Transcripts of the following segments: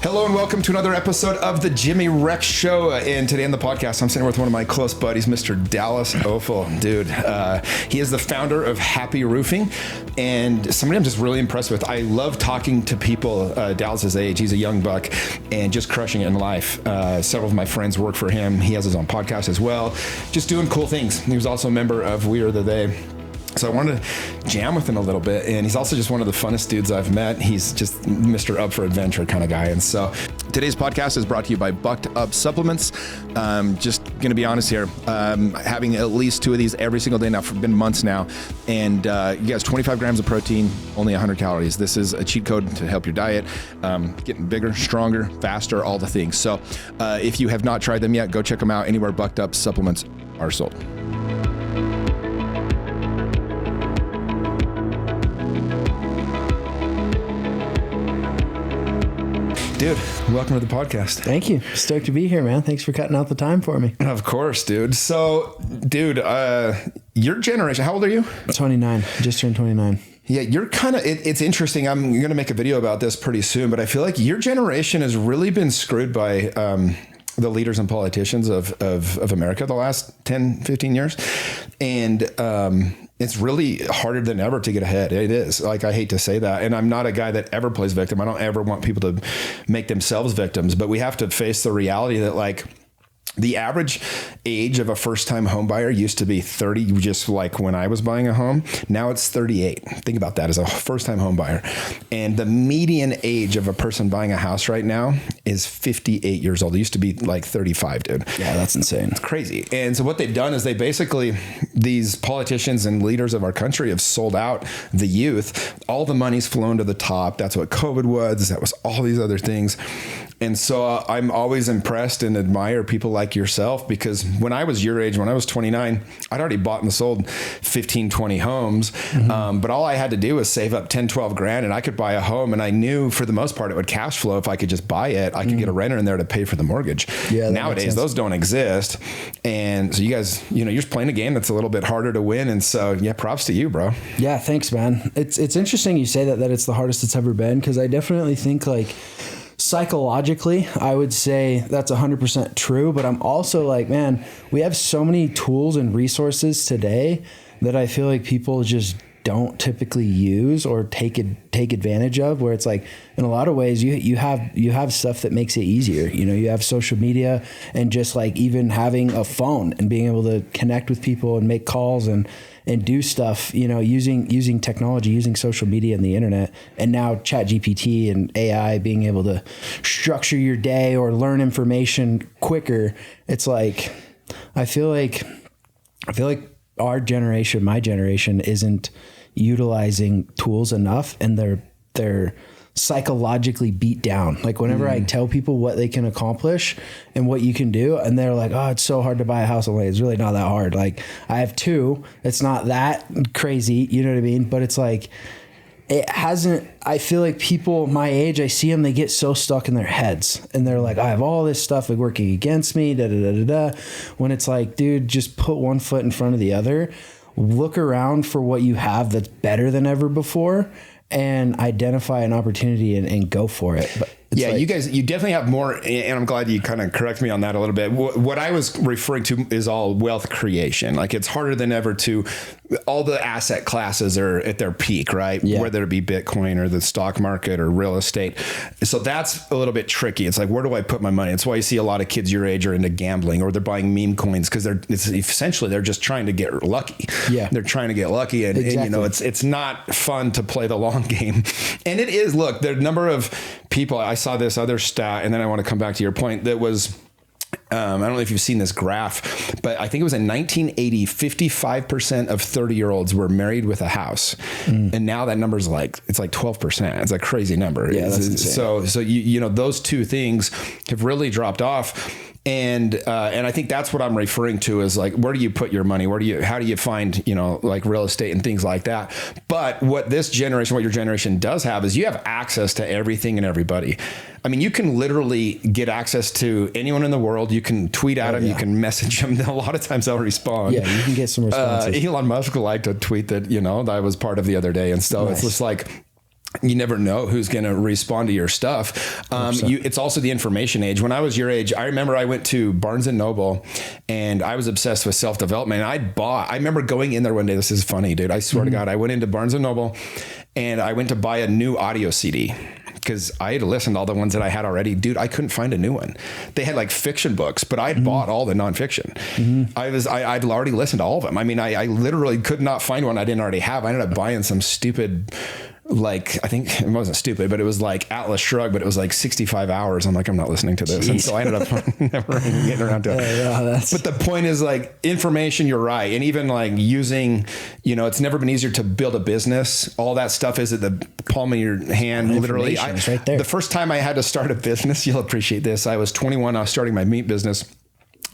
Hello and welcome to another episode of the Jimmy Rex Show. And today on the podcast, I'm sitting with one of my close buddies, Mr. Dallas Offill. Dude, he is the founder of Happi Roofing and somebody I'm just really impressed with. I love talking to people Dallas's age. He's a young buck and just crushing it in life. Several of my friends work for him. He has his own podcast as well. Just doing cool things. He was also a member of We Are the They. So I wanted to jam with him a little bit. And he's also just one of the funnest dudes I've met. He's just Mr. Up for Adventure kind of guy. And so today's podcast is brought to you by Bucked Up Supplements. Just going to be honest here, having at least 2 of these every single day now for been months now. And you guys, 25 grams of protein, only 100 calories. This is a cheat code to help your diet, getting bigger, stronger, faster, all the things. So if you have not tried them yet, go check them out anywhere Bucked Up Supplements are sold. Dude, welcome to the podcast. Thank you. Stoked to be here, man. Thanks for cutting out the time for me. Of course, dude. So, dude, your generation, how old are you? 29. Just turned 29. Yeah, you're kind of, it's interesting. I'm going to make a video about this pretty soon, but I feel like your generation has really been screwed by the leaders and politicians of America the last 10, 15 years. And it's really harder than ever to get ahead. It is. Like, I hate to say that. And I'm not a guy that ever plays victim. I don't ever want people to make themselves victims, but we have to face the reality that, like, the average age of a first-time home buyer used to be 30, just like when I was buying a home. Now it's 38. Think about that as a first-time home buyer. And the median age of a person buying a house right now is 58 years old. It used to be like 35, dude. Yeah, that's insane. It's crazy. And so what they've done is these politicians and leaders of our country have sold out the youth. All the money's flown to the top. That's what COVID was. That was all these other things. And so I'm always impressed and admire people like yourself, because when I was your age, when I was 29, I'd already bought and sold 15, 20 homes. Mm-hmm. But all I had to do was save up 10, 12 grand and I could buy a home. And I knew for the most part, it would cash flow. If I could just buy it, I could get a renter in there to pay for the mortgage. Yeah, nowadays, those don't exist. And so you guys, you're just playing a game that's a little bit harder to win. And so, yeah, props to you, bro. Yeah, thanks, man. It's interesting you say that it's the hardest it's ever been, because I definitely think, like, psychologically, I would say that's 100% true. But I'm also like, man, we have so many tools and resources today that I feel like people just don't typically use or take advantage of, where it's like, in a lot of ways, you have stuff that makes it easier. You have social media, and just like even having a phone and being able to connect with people and make calls and do stuff, using technology, using social media and the internet, and now ChatGPT and AI being able to structure your day or learn information quicker. It's like, I feel like our generation, my generation, isn't utilizing tools enough, and they're psychologically beat down. Like, whenever I tell people what they can accomplish and what you can do, and they're like, oh, it's so hard to buy a house. I'm like, it's really not that hard. Like, I have 2. It's not that crazy. You know what I mean? But it's like, I feel like people my age, I see them, they get so stuck in their heads, and they're like, I have all this stuff like working against me, when it's like, dude, just put one foot in front of the other, look around for what you have that's better than ever before, and identify an opportunity and go for it. But yeah, like, you definitely have more, and I'm glad you kind of correct me on that a little bit. What I was referring to is all wealth creation. Like, it's harder than ever all the asset classes are at their peak, right? Yeah. Whether it be Bitcoin or the stock market or real estate. So that's a little bit tricky. It's like, where do I put my money? It's why you see a lot of kids your age are into gambling, or they're buying meme coins, because they're just trying to get lucky. Yeah. They're trying to get lucky. And, exactly. And it's not fun to play the long game. And it is, look, the number of people, I saw this other stat, and then I want to come back to your point, that was, I don't know if you've seen this graph, but I think it was in 1980, 55% of 30-year-olds were married with a house. And now that number's it's like 12%. It's a crazy number. Yeah, that's insane. So those 2 things have really dropped off. And I think that's what I'm referring to is like, where do you put your money? How do you find, like real estate and things like that? But what your generation does have is you have access to everything and everybody. I mean, you can literally get access to anyone in the world. You can tweet at them. Yeah. You can message them. A lot of times they'll respond. Yeah, you can get some responses. Elon Musk liked a tweet that, that I was part of the other day. And so It's just like, you never know who's going to respond to your stuff. It's also the information age. When I was your age, I remember I went to Barnes and Noble and I was obsessed with self-development. And I remember going in there one day. This is funny, dude. I swear to God, I went into Barnes and Noble and I went to buy a new audio CD because I had listened to all the ones that I had already. Dude, I couldn't find a new one. They had like fiction books, but I bought all the nonfiction. I'd already listened to all of them. I mean, I literally could not find one I didn't already have. I ended up buying some stupid, like, I think it wasn't stupid, but it was like Atlas Shrugged, but it was like 65 hours. I'm like, I'm not listening to this. Jeez. And so I ended up never getting around to it. But the point is, like, information, you're right. And even like using, it's never been easier to build a business. All that stuff is at the palm of your hand, literally. Right there. The first time I had to start a business, you'll appreciate this. I was 21. I was starting my meat business.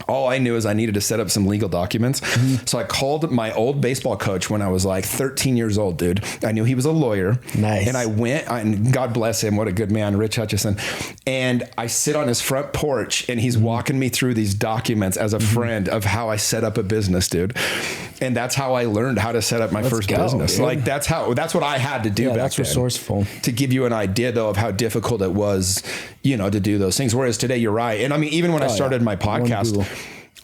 All I knew is I needed to set up some legal documents. So I called my old baseball coach when I was like 13 years old, dude. I knew he was a lawyer. Nice. And I went, and God bless him, what a good man, Rich Hutchison. And I sit on his front porch and he's walking me through these documents as a friend of how I set up a business, dude. And that's how I learned how to set up my first business. Dude. Like that's what I had to do back that's then. Resourceful. To give you an idea though of how difficult it was, to do those things. Whereas today you're right. And I mean, even when I started my podcast,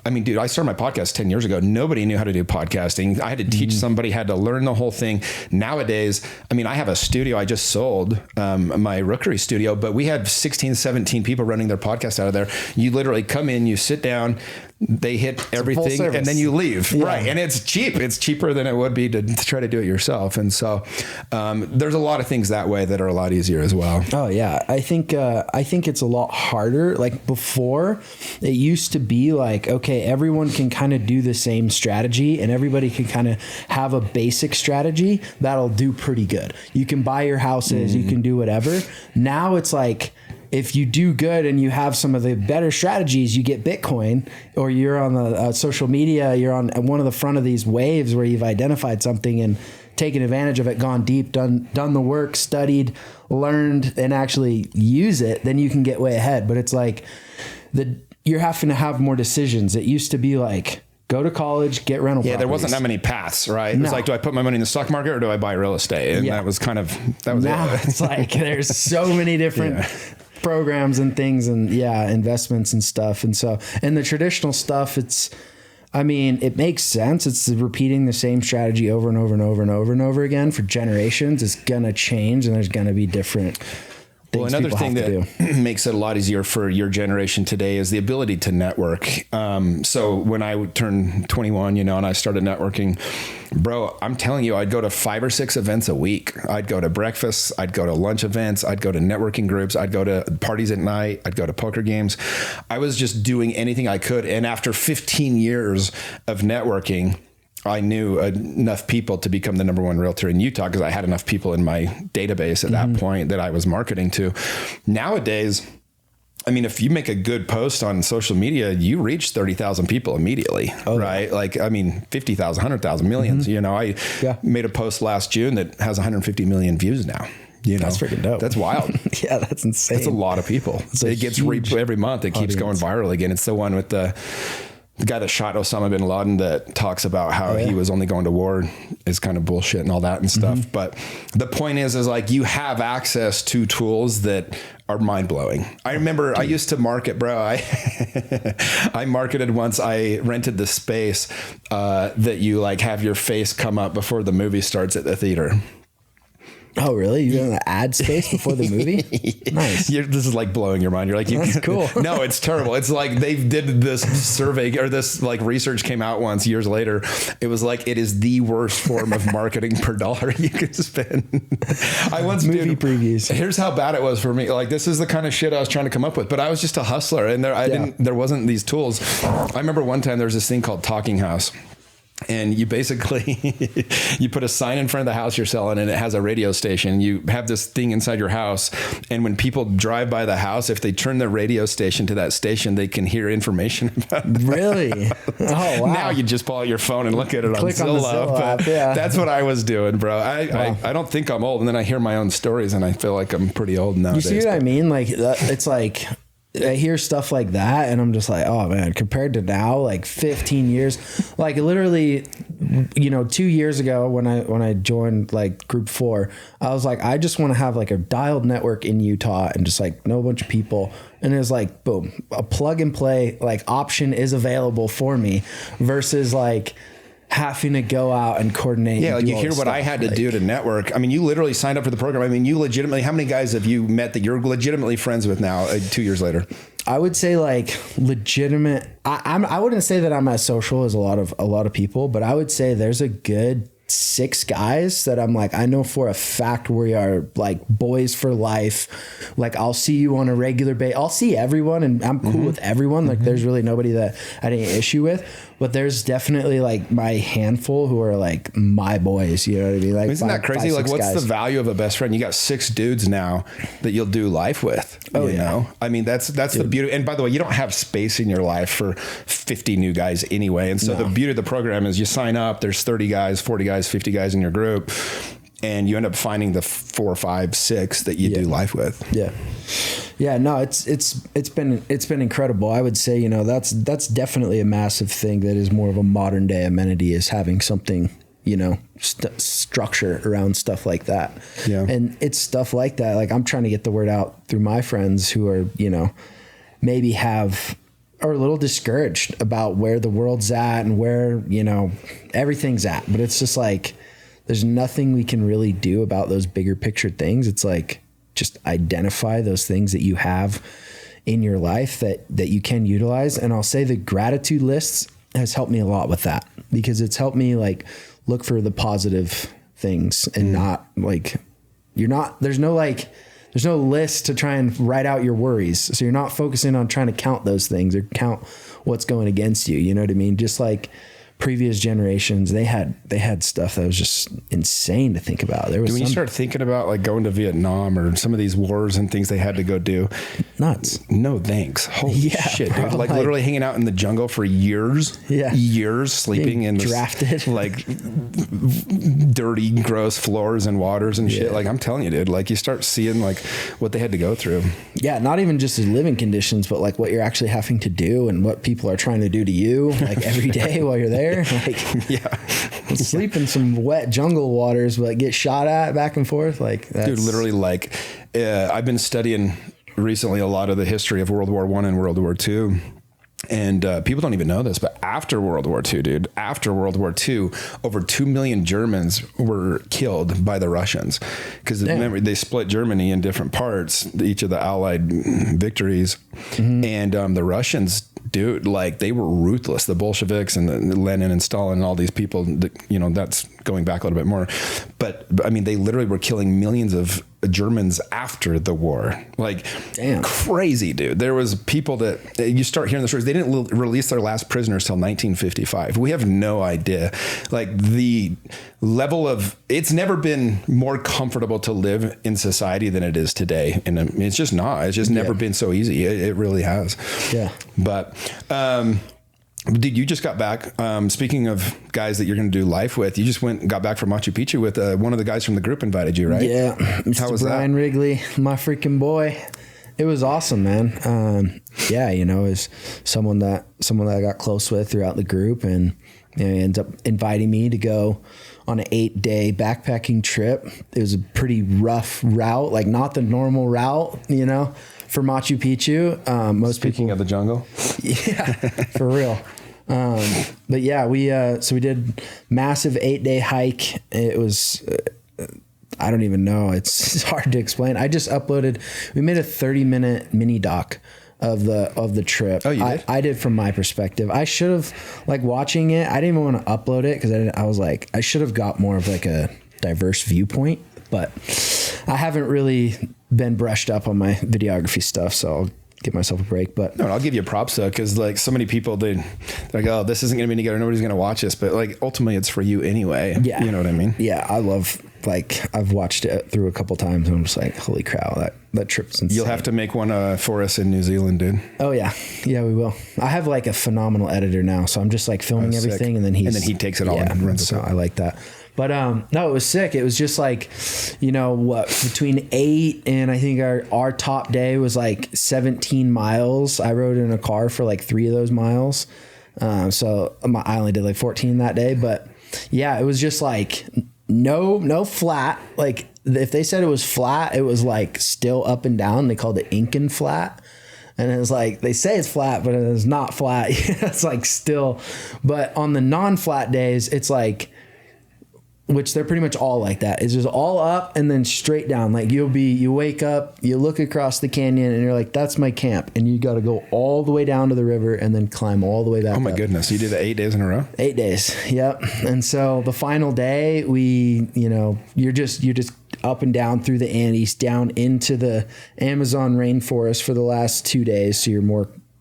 I mean, dude, I started my podcast 10 years ago. Nobody knew how to do podcasting. I had to teach somebody, had to learn the whole thing. Nowadays, I mean, I have a studio. I just sold my Rookery studio, but we had 16, 17 people running their podcast out of there. You literally come in, you sit down, they hit everything, and then you leave. Yeah. Right. And it's cheap. It's cheaper than it would be to try to do it yourself. And so there's a lot of things that way that are a lot easier as well. Oh yeah. I think it's a lot harder. Like before, it used to be like, okay, everyone can kind of do the same strategy and everybody can kind of have a basic strategy that'll do pretty good. You can buy your houses, you can do whatever. Now it's like, if you do good and you have some of the better strategies, you get Bitcoin, or you're on the social media, you're on one of the front of these waves where you've identified something and taken advantage of it, gone deep, done the work, studied, learned, and actually use it, then you can get way ahead. But it's like you're having to have more decisions. It used to be like, go to college, get rental properties. There wasn't that many paths, right? It was like, do I put my money in the stock market or do I buy real estate? And that was now it. It's like, there's so many different programs and things and investments and stuff. And so, and the traditional stuff, it makes sense. It's repeating the same strategy over and over and over and over and over again for generations. It's going to change and there's going to be different things. Well, another thing that makes it a lot easier for your generation today is the ability to network. So when I turned 21, and I started networking, bro, I'm telling you, I'd go to 5 or 6 events a week. I'd go to breakfasts. I'd go to lunch events. I'd go to networking groups. I'd go to parties at night. I'd go to poker games. I was just doing anything I could. And after 15 years of networking, I knew enough people to become the number one realtor in Utah because I had enough people in my database at that point that I was marketing to. Nowadays, I mean, if you make a good post on social media, you reach 30,000 people immediately, right? Like, I mean, 50,000, 100,000, millions. I made a post last June that has 150 million views now. That's freaking dope. That's wild. Yeah, that's insane. That's a lot of people. It gets reached every month. It keeps going viral again. It's the one with the guy that shot Osama bin Laden that talks about how he was only going to war is kind of bullshit and all that and stuff. But the point is like you have access to tools that are mind blowing. I remember I used to market, bro. I marketed once. I rented the space that you like have your face come up before the movie starts at the theater. Oh, really? You're in the ad space before the movie? Nice. This is like blowing your mind. You're like, that's cool. No, it's terrible. It's like they did this survey or this like research came out once years later. It was like, it is the worst form of marketing per dollar you could spend. I once movie previews. Here's how bad it was for me. Like, this is the kind of shit I was trying to come up with, but I was just a hustler and there wasn't these tools. I remember one time there was this thing called Talking House. And you basically, you put a sign in front of the house you're selling and it has a radio station. You have this thing inside your house. And when people drive by the house, if they turn the radio station to that station, they can hear information about it. Really? Oh, wow. Now you just pull out your phone and look at it on Zillow. App, that's what I was doing, bro. I don't think I'm old. And then I hear my own stories and I feel like I'm pretty old nowadays. You see what I mean? Like, it's like, I hear stuff like that and I'm just like, oh man, compared to now, like 15 years, like literally, 2 years ago when I joined like group 4, I was like, I just want to have like a dialed network in Utah and just like know a bunch of people. And it was like, boom, a plug and play like option is available for me versus like having to go out and coordinate. Yeah, and like you hear what I had to do to network. I mean, you literally signed up for the program. I mean, you legitimately, how many guys have you met that you're legitimately friends with now 2 years later? I would say like legitimate. I wouldn't say that I'm as social as a lot of people, but I would say there's a good 6 guys that I'm like, I know for a fact we are like boys for life. Like I'll see you on a regular basis. I'll see everyone and I'm cool with everyone. Like there's really nobody that I had any issue with, but there's definitely like my handful who are like my boys. You know what I mean? Like, isn't that crazy? Like what's the value of a best friend? You got 6 dudes now that you'll do life with. Oh, you know? I mean, that's the beauty. And by the way, you don't have space in your life for 50 new guys anyway. And so the beauty of the program is you sign up, there's 30 guys, 40 guys, 50 guys in your group, and you end up finding the 4, 5, 6 that you do life with. Yeah. No, it's been incredible. I would say, that's definitely a massive thing that is more of a modern day amenity, is having something, structure around stuff like that. Yeah. And it's stuff like that. Like I'm trying to get the word out through my friends who are, maybe are a little discouraged about where the world's at and where, everything's at. But it's just like, there's nothing we can really do about those bigger picture things. It's like, just identify those things that you have in your life that you can utilize. And I'll say the gratitude lists has helped me a lot with that, because it's helped me like look for the positive things and not like, there's no list to try and write out your worries. So you're not focusing on trying to count those things or count what's going against you. You know what I mean? Just like previous generations, they had stuff that was just insane to think about. When you start thinking about like going to Vietnam or some of these wars and things they had to go do, nuts. No thanks. Holy shit, dude! Like literally hanging out in the jungle for years, sleeping in drafted like dirty, gross floors and waters and shit. Like I'm telling you, dude. Like you start seeing like what they had to go through. Yeah, not even just the living conditions, but like what you're actually having to do and what people are trying to do to you, like every day while you're there. Like sleep in some wet jungle waters, but get shot at back and forth. Like that's... Dude, literally like I've been studying recently a lot of the history of World War I and World War II. And people don't even know this, but after World War II, dude, over 2 million Germans were killed by the Russians. Because remember, they split Germany in different parts, each of the Allied victories. And the Russians, dude, like they were ruthless. The Bolsheviks and Lenin and Stalin and all these people, that's going back a little bit more. But I mean, they literally were killing millions of Germans after the war. Like, damn, crazy, dude. There was people that you start hearing the stories. They didn't release their last prisoners till 1955. We have no idea. Like the level of, it's never been more comfortable to live in society than it is today. And it's just not, it's just never been so easy. It really has. Yeah. But, dude, you just got back. Speaking of guys that you're going to do life with, you just got back from Machu Picchu with one of the guys from the group invited you, right? Yeah. How was Brian that? Wrigley, my freaking boy. It was awesome, man. It was someone that I got close with throughout the group, and he ends up inviting me to go on an 8-day backpacking trip. It was a pretty rough route, like not the normal route, for Machu Picchu. Most Speaking of the jungle. Yeah, for real. But yeah, we did massive 8-day hike. It was, I don't even know. It's hard to explain. I just uploaded, we made a 30-minute mini doc of the trip. Oh, you did? I did from my perspective. I should have, like, watching it, I didn't even want to upload it because I was like, I should have got more of like a diverse viewpoint, but I haven't really been brushed up on my videography stuff, so I'll give myself a break. But no, I'll give you props though, because like so many people, they're like, oh, this isn't gonna be any good, nobody's gonna watch this, but like ultimately it's for you anyway. Yeah, you know what I mean? Yeah, I love, like, I've watched it through a couple times and I'm just like, holy cow, that trip's insane. You'll have to make one for us in New Zealand, dude. Oh yeah, we will. I have like a phenomenal editor now, so I'm just like filming everything, and then he takes it all and runs it. So I like that. But no, it was sick. It was just like, you know, what, between 8 and I think our top day was like 17 miles. I rode in a car for like 3 of those miles. So I only did like 14 that day, but yeah, it was just like no flat. Like if they said it was flat, it was like still up and down. They called it Incan flat. And it was like, they say it's flat, but it is not flat. It's like still, but on the non-flat days, it's like, which they're pretty much all like that. It's just all up and then straight down. Like you wake up, you look across the canyon and you're like, that's my camp. And you got to go all the way down to the river and then climb all the way back. Oh my goodness. You did it 8 days in a row? 8 days. Yep. And so the final day you're just up and down through the Andes, down into the Amazon rainforest for the last 2 days. So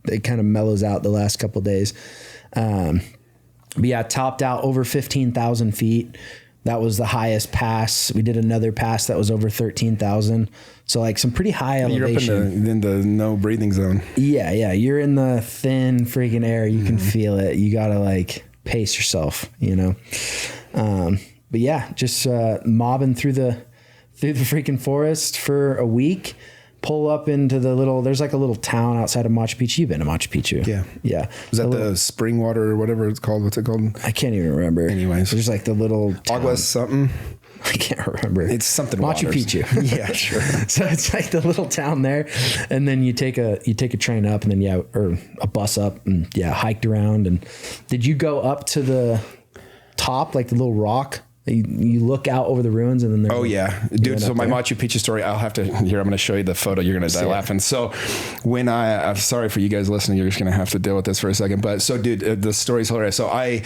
it kind of mellows out the last couple of days. But yeah, topped out over 15,000 feet. That was the highest pass. We did another pass that was over 13,000. So like some pretty high elevation. You're up in the no breathing zone. Yeah. You're in the thin freaking air. You can feel it. You got to like pace yourself, you know? But yeah, just mobbing through the freaking forest for a week. Pull up into there's like a little town outside of Machu Picchu. You've been to Machu Picchu. Yeah. Was that the spring water or whatever it's called? What's it called? I can't even remember. Anyways. There's like the little town. Aguas something. I can't remember. It's something Machu waters. Picchu. Yeah, sure. So it's like the little town there. And then you take a train up and then or a bus up and hiked around. And did you go up to the top, like the little rock? You look out over the ruins and then dude. So my Machu Picchu story, I'm going to show you the photo. You're going to die laughing. So when I'm sorry for you guys listening, you're just going to have to deal with this for a second, but so dude, the story's hilarious. So I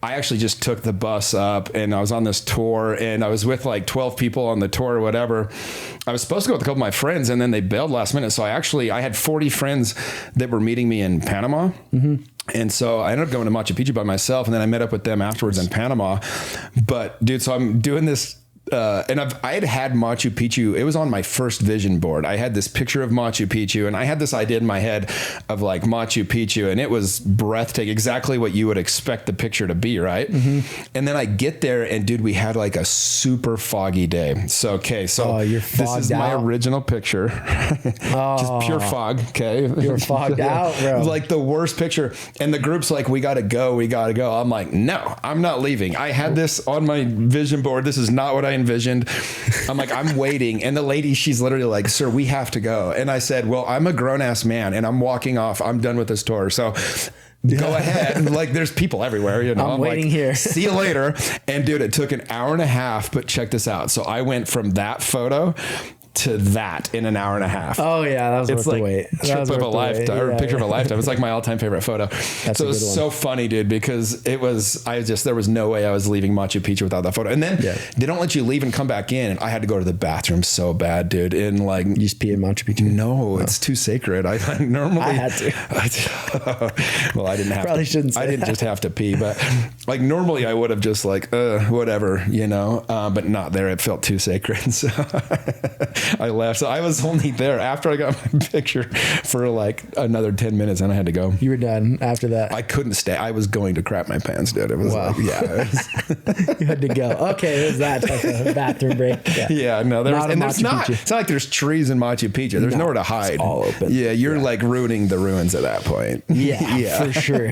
actually just took the bus up and I was on this tour and I was with like 12 people on the tour or whatever. I was supposed to go with a couple of my friends and then they bailed last minute. So I had 40 friends that were meeting me in Panama. Mm-hmm. And so I ended up going to Machu Picchu by myself and then I met up with them afterwards in Panama. But dude, so I'm doing this and I had Machu Picchu. It was on my first vision board. I had this picture of Machu Picchu and I had this idea in my head of like Machu Picchu and it was breathtaking, exactly what you would expect the picture to be. Right. Mm-hmm. And then I get there and dude, we had like a super foggy day. So this is my original picture. Just pure fog. Okay. You're fogged out, bro. Like the worst picture. And the group's like, we got to go. I'm like, no, I'm not leaving. I had this on my vision board. This is not what I envisioned. I'm like, I'm waiting. And the lady, she's literally like, sir, we have to go. And I said, well, I'm a grown ass man and I'm walking off. I'm done with this tour. So go ahead. Like there's people everywhere, you know. I'm waiting like, here. See you later. And dude, it took an hour and a half, but check this out. So I went from that photo to that in an hour and a half. Oh yeah, that was worth the wait. Trip of a lifetime, or picture of a lifetime. It's like my all-time favorite photo. So it was so funny, dude, because there was no way I was leaving Machu Picchu without that photo. And then they don't let you leave and come back in. And I had to go to the bathroom so bad, dude. And like, you just pee in Machu Picchu? No, it's too sacred. I normally I had to. Well, I didn't have Probably to. Shouldn't say I didn't that. just have to pee, but like normally I would have just like whatever, you know. But not there. It felt too sacred, so I left. So I was only there after I got my picture for like another 10 minutes and I had to go. You were done after that? I couldn't stay. I was going to crap my pants, dude. It was like, You had to go. Okay, it was that type of bathroom break. Yeah, no, it's not like there's trees in Machu Picchu. There's nowhere to hide. It's all open. Yeah, you're like ruining the ruins at that point. Yeah, for sure.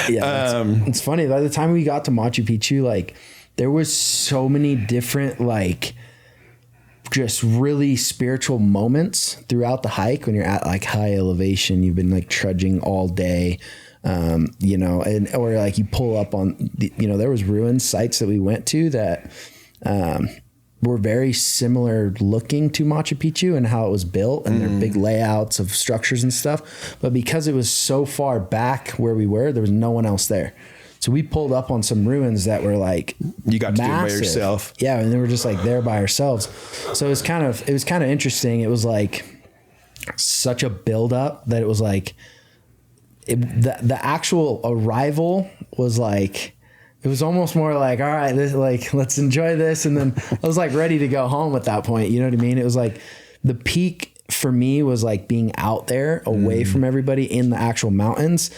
It's funny. By the time we got to Machu Picchu, like there was so many different like just really spiritual moments throughout the hike when you're at like high elevation. You've been like trudging all day, you know, or like you pull up on there was ruin sites that we went to that were very similar looking to Machu Picchu and how it was built and their big layouts of structures and stuff. But because it was so far back where we were, there was no one else there. So we pulled up on some ruins that were like you got massive. To do it by yourself. Yeah, and they were just like there by ourselves. So it was kind of interesting. It was like such a buildup that it was like the actual arrival was like it was almost more like, all right, let's enjoy this, and then I was like ready to go home at that point. You know what I mean? It was like the peak for me was like being out there away from everybody in the actual mountains.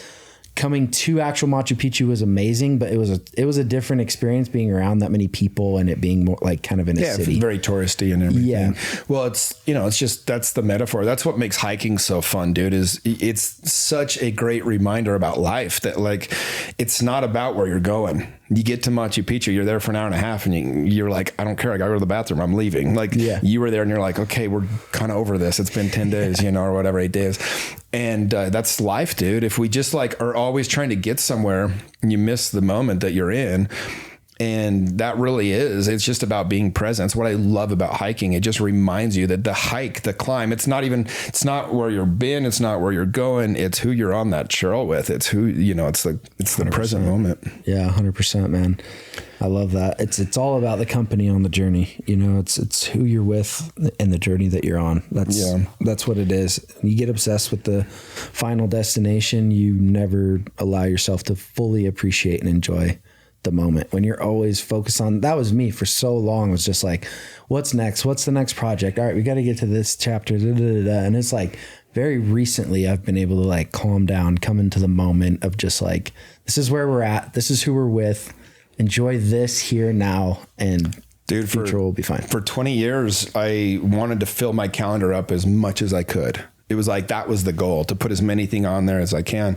coming to actual Machu Picchu was amazing, but it was a different experience being around that many people and it being more like kind of in a city. Very touristy and everything. Yeah. Well, it's just, that's the metaphor. That's what makes hiking so fun, dude, is it's such a great reminder about life that like, it's not about where you're going. You get to Machu Picchu, you're there for an hour and a half and you're like, I don't care. I gotta go to the bathroom. I'm leaving. Like you were there and you're like, okay, we're kind of over this. It's been 10 days, or whatever, 8 days. And that's life, dude. If we just like are always trying to get somewhere, you miss the moment that you're in. And that really is, it's just about being present. It's what I love about hiking. It just reminds you that the hike, the climb, it's not where you've been. It's not where you're going. It's who you're on that trail with. It's who, it's the present moment. Yeah. 100%, man. I love that. It's all about the company on the journey. It's who you're with and the journey that you're on. That's what it is. You get obsessed with the final destination. You never allow yourself to fully appreciate and enjoy the moment when you're always focused on. That was me for so long. It was just like, what's next? What's the next project? All right, we got to get to this chapter. And it's like very recently I've been able to like calm down, come into the moment of just like, this is where we're at. This is who we're with. Enjoy this here now. And dude, future will be fine. For 20 years, I wanted to fill my calendar up as much as I could. It was like, that was the goal, to put as many things on there as I can.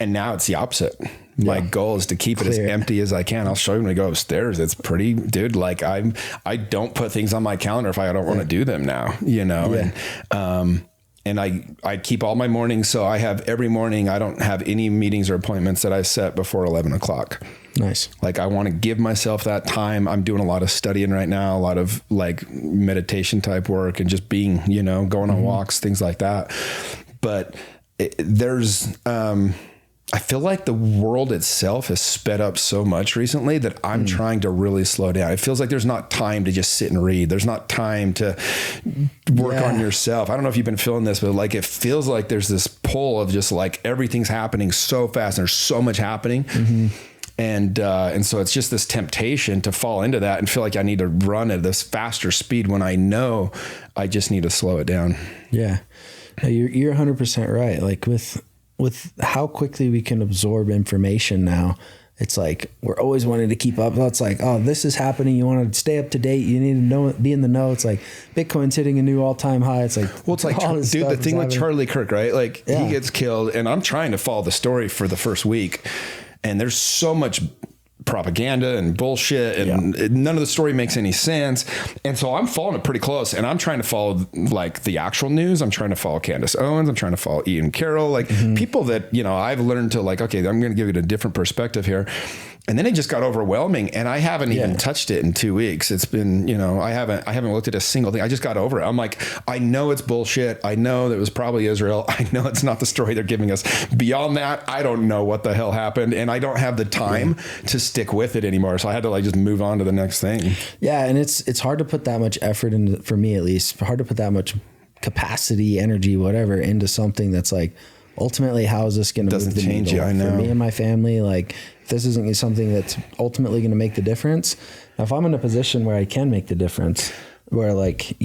And now it's the opposite. My goal is to keep it as empty as I can. I'll show you when we go upstairs. It's pretty, dude. Like I don't put things on my calendar if I don't want to do them now, and I keep all my mornings. So I have every morning, I don't have any meetings or appointments that I set before 11 o'clock. Nice. Like I want to give myself that time. I'm doing a lot of studying right now, a lot of like meditation type work and just being, going on walks, things like that. But I feel like the world itself has sped up so much recently that I'm trying to really slow down. It feels like there's not time to just sit and read. There's not time to work on yourself. I don't know if you've been feeling this, but like, it feels like there's this pull of just like everything's happening so fast. And there's so much happening. And so it's just this temptation to fall into that and feel like I need to run at this faster speed when I know I just need to slow it down. Yeah. You're 100% right. Like with how quickly we can absorb information now, it's like we're always wanting to keep up. It's like, oh, this is happening. You want to stay up to date. You need to be in the know. It's like Bitcoin's hitting a new all-time high. It's like, well, it's like, dude, the thing with Charlie Kirk, right? Like he gets killed and I'm trying to follow the story for the first week and there's so much propaganda and bullshit and none of the story makes any sense. And so I'm following it pretty close and I'm trying to follow like the actual news. I'm trying to follow Candace Owens. I'm trying to follow Ian Carroll, like people that, I've learned to like, okay, I'm going to give it a different perspective here. And then it just got overwhelming and I haven't even touched it in 2 weeks. It's been, I haven't looked at a single thing. I just got over it. I'm like, I know it's bullshit. I know that it was probably Israel. I know it's not the story they're giving us. Beyond that, I don't know what the hell happened. And I don't have the time to stick with it anymore. So I had to like just move on to the next thing. Yeah. And it's hard to put that much effort into, for me at least, hard to put that much capacity, energy, whatever, into something that's like, ultimately, how is this going to move the needle I know. for me and my family? Like, if this isn't something that's ultimately going to make the difference, now, if I'm in a position where I can make the difference, where like,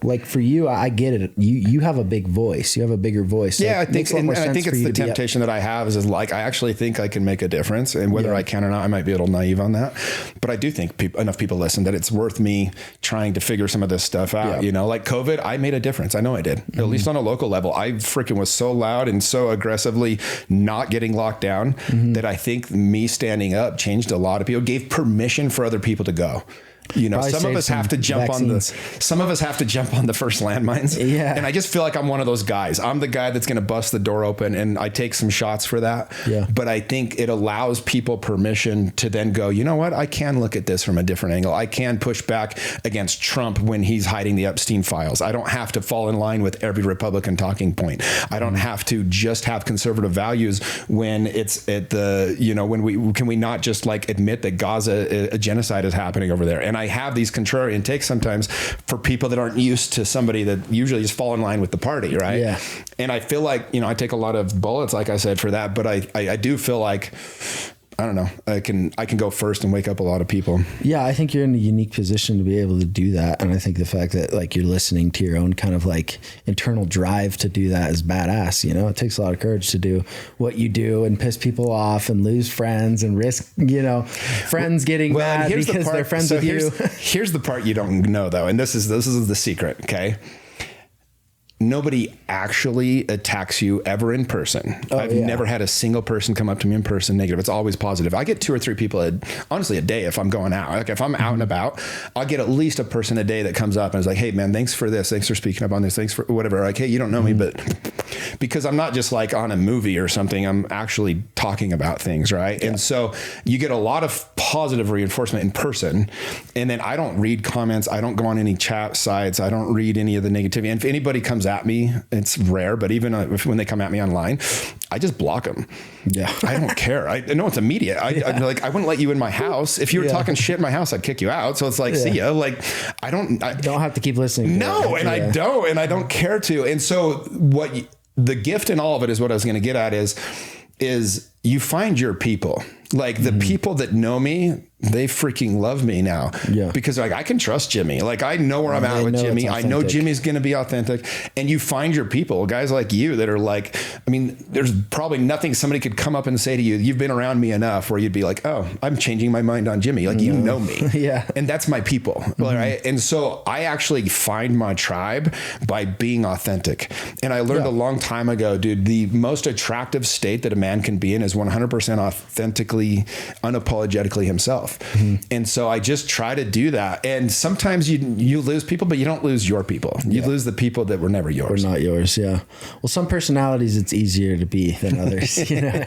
like for you, I get it. You have a big voice. You have a bigger voice. Yeah, I think it's the temptation that I have is like, I actually think I can make a difference, and whether I can or not, I might be a little naive on that, but I do think enough people listen that it's worth me trying to figure some of this stuff out. Like COVID, I made a difference. I know I did, at least on a local level. I freaking was so loud and so aggressively not getting locked down that I think me standing up changed a lot of people, gave permission for other people to go. Some of us have to jump on the first landmines. Yeah. And I just feel like I'm one of those guys. I'm the guy that's going to bust the door open and I take some shots for that. Yeah. But I think it allows people permission to then go, you know what? I can look at this from a different angle. I can push back against Trump when he's hiding the Epstein files. I don't have to fall in line with every Republican talking point. I don't have to just have conservative values when it's at the, can we not just like admit that Gaza, a genocide is happening over there? And I have these contrarian takes sometimes for people that aren't used to somebody that usually just fall in line with the party, right? Yeah. And I feel like, I take a lot of bullets, like I said, for that, but I do feel like I don't know. I can go first and wake up a lot of people. Yeah, I think you're in a unique position to be able to do that. And I think the fact that like you're listening to your own kind of like internal drive to do that is badass. You know, it takes a lot of courage to do what you do and piss people off and lose friends and risk, you know, friends getting mad because they're friends with you. Here's the part you don't know though. And this is the secret. Okay. Nobody actually attacks you ever in person. I've never had a single person come up to me in person negative. It's always positive. I get 2 or 3 people, honestly, a day if I'm going out. Like if I'm out and about, I'll get at least a person a day that comes up and is like, hey, man, thanks for this. Thanks for speaking up on this. Thanks for whatever. Like, hey, you don't know me, but because I'm not just like on a movie or something, I'm actually talking about things, right? Yeah. And so you get a lot of positive reinforcement in person. And then I don't read comments. I don't go on any chat sites. I don't read any of the negativity. And if anybody comes at me, it's rare, but even when they come at me online, I just block them. Yeah. I don't care. I know it's immediate. I wouldn't let you in my house. If you were talking shit in my house, I'd kick you out. So it's like, see ya. Like, I don't have to keep listening. No. And I don't care to. And so the gift in all of it is what I was going to get at is you find your people. Like the people that know me, they freaking love me now. Yeah. Because like I can trust Jimmy. Like I know where I'm at with Jimmy. I know Jimmy's going to be authentic. And you find your people, guys like you that are like, I mean, there's probably nothing somebody could come up and say to you. You've been around me enough where you'd be like, oh, I'm changing my mind on Jimmy. Like you know me. Yeah. And that's my people. Right. And so I actually find my tribe by being authentic. And I learned a long time ago, dude, the most attractive state that a man can be in is 100% authentically, unapologetically himself. And so I just try to do that. And sometimes you lose people, but you don't lose your people. You lose the people that were never yours. Were not yours. Yeah. Well, some personalities it's easier to be than others. You know?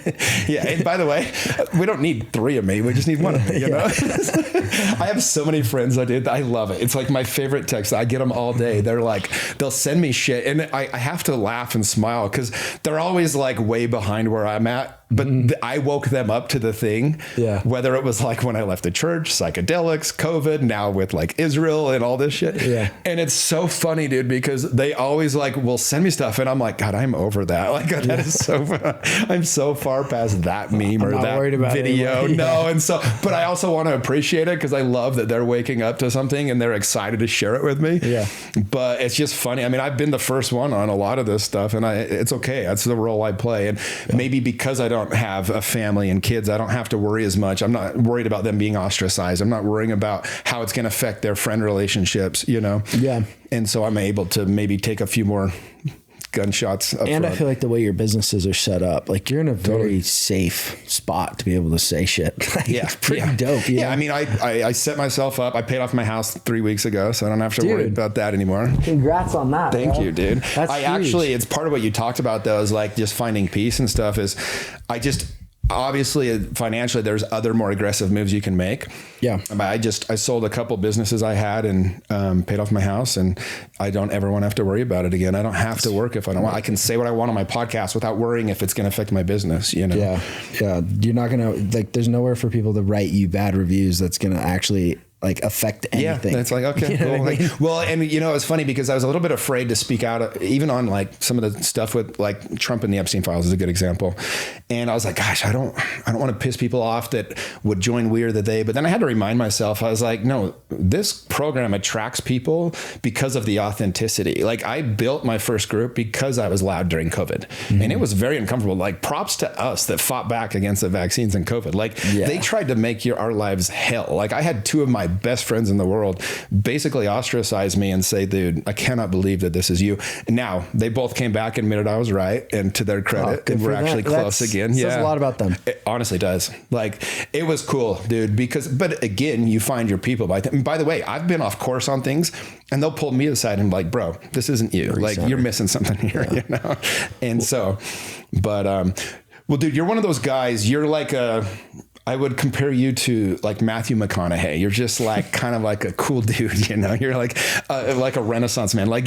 Yeah. And by the way, we don't need 3 of me. We just need 1 of me. You know, I have so many friends. I love it. It's like my favorite text. I get them all day. They're like, they'll send me shit, and I have to laugh and smile because they're always like way behind where I'm at. But I woke them up to the thing, whether it was like when I left the church, psychedelics, COVID, now with like Israel and all this shit. Yeah. And it's so funny, dude, because they always like will send me stuff. And I'm like, God, I'm over that. Like, God, that is so fun. I'm so far past that meme or that video. No. And so, but I also want to appreciate it because I love that they're waking up to something and they're excited to share it with me. Yeah. But it's just funny. I mean, I've been the first one on a lot of this stuff and it's okay. That's the role I play. And maybe because I don't have a family and kids, I don't have to worry as much. I'm not worried about them being ostracized. I'm not worrying about how it's going to affect their friend relationships, you know? Yeah. And so I'm able to maybe take a few more gunshots up and front. I feel like the way your businesses are set up, like you're in a very safe spot to be able to say shit. Like, it's pretty dope. Yeah. I mean, I set myself up. I paid off my house 3 weeks ago, so I don't have to worry about that anymore. Congrats on that. Thank you, dude. That's huge. It's part of what you talked about though, is like just finding peace and stuff obviously financially there's other more aggressive moves you can make. Yeah. I sold a couple businesses I had and paid off my house, and I don't ever want to have to worry about it again. I don't have to work if I don't want. I can say what I want on my podcast without worrying if it's going to affect my business, you know? Yeah. Yeah. You're not going to there's nowhere for people to write you bad reviews that's going to actually like affect anything. Yeah, it's like, okay, you know cool. I mean? Well, and you know, it's funny because I was a little bit afraid to speak out, even on like some of the stuff with like Trump and the Epstein files is a good example. And I was like, gosh, I don't want to piss people off that would join We Are the They. But then I had to remind myself, I was like, no, this program attracts people because of the authenticity. Like I built my first group because I was loud during COVID, and it was very uncomfortable. Like props to us that fought back against the vaccines and COVID. Like they tried to make our lives hell. Like I had 2 of my best friends in the world basically ostracize me and say, dude, I cannot believe that this is you. And now they both came back and admitted I was right, and to their credit, we're actually close again. Says a lot about them. It honestly does. Like it was cool, dude, but again, you find your people by the way, I've been off course on things and they'll pull me aside and be like, bro, this isn't you. Like you're missing something here, you know? And so, but, well, dude, you're one of those guys, you're like I would compare you to like Matthew McConaughey. You're just like kind of like a cool dude, you know. You're like a Renaissance man. Like